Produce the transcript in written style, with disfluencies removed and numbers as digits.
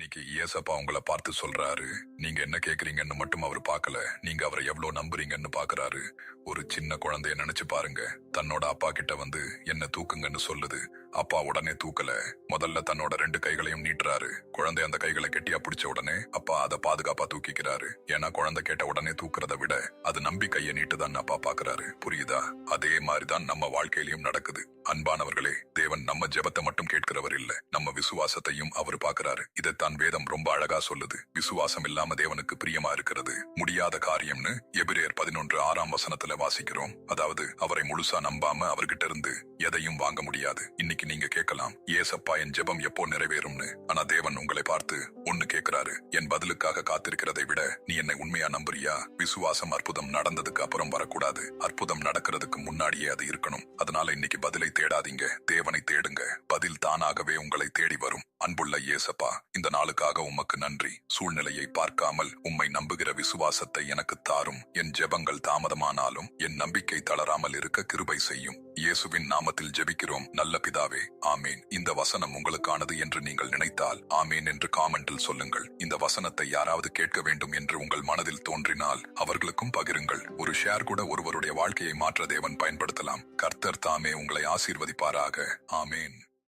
இன்னைக்கு ஏசப்பா உங்களை பார்த்து சொல்றாரு, நீங்க என்ன கேக்குறீங்கன்னு மட்டும் அவர் பார்க்கல, நீங்க அவரை எவ்வளவு நம்புறீங்கன்னு பாக்குறாரு. ஒரு சின்ன குழந்தைய நினைச்சு பாருங்க. தன்னோட அப்பா கிட்ட வந்து என்ன தூக்குங்கன்னு சொல்லுது. அப்பா உடனே தூக்கல. முதல்ல தன்னோட 2 கைகளையும் நீட்டுறாரு. குழந்தை அந்த கைகளை கெட்டியா பிடிச்ச உடனே அப்பா அதை பாதுகாப்பா தூக்கிக்கிறாரு. ஏன்னா குழந்தை கேட்ட உடனே தூக்குறத விட அது நம்பிக்கையை நீட்டுதான் அப்பா பாக்குறாரு. புரியுதா? அதே மாதிரிதான் நம்ம வாழ்க்கையிலும் நடக்குது. அன்பானவர்களே, தேவன் நம்ம ஜெபத்தை மட்டும் கேட்கிறவர் இல்ல, நம்ம விசுவாசத்தையும் அவர் பாக்குறாரு. இதைத்தான் வேதம் ரொம்ப அழகா சொல்லுது. விசுவாசம் இல்லாம தேவனுக்கு பிரியமா இருக்கிறது முடியாத காரியம்னு எபிரேயர் 11:6 வாசிக்கிறோம். அதாவது அவரை முழுசா நம்பாம அவர்கிட்ட இருந்து எதையும் வாங்க முடியாது. இன்னைக்கு நீங்க கேட்கலாம், ஏசப்பா என் ஜெபம் எப்போ நிறைவேறும்னு. ஆனா தேவன் உங்களை பார்த்து ஒன்னு கேட்கிறாரு, என் பதிலுக்காக காத்திருக்கிறதை விட நீ என்னை உண்மையா நம்புறியா? விசுவாசம் அற்புதம் நடந்ததுக்கு அப்புறம் வரக்கூடாது, அற்புதம் நடக்கிறதுக்கு முன்னாடியே அது இருக்கணும். அதனால இன்னைக்கு பதிலை தேடாதீங்க, தேவனை தேடுங்க. பதில் தானாகவே உங்களை தேடி வரும். அன்புள்ள ஏசப்பா, இந்த நாளுக்காக உமக்கு நன்றி. சூழ்நிலையை பார்க்காமல் உம்மை நம்புகிற விசுவாசத்தை எனக்கு தாரும். என் ஜெபங்கள் தாமதமானாலும் என் நம்பிக்கை தளராமல் இருக்க கிருபை செய்யும். இயேசுவின் நாமத்தில் ஜெபிக்கிறோம் நல்ல பிதாவே, ஆமேன். இந்த வசனம் உங்களுக்கானது என்று நீங்கள் நினைத்தால் ஆமேன் என்று காமெண்டில் சொல்லுங்கள். இந்த வசனத்தை யாராவது கேட்க வேண்டும் என்று உங்கள் மனதில் தோன்றினால் அவர்களுக்கும் பகிருங்கள். ஒரு ஷேர் கூட ஒருவருடைய வாழ்க்கையை மாற்ற தேவன் பயன்படுத்தலாம். கர்த்தர் தாமே உங்களை ஆசீர்வதிப்பாராக. ஆமேன்.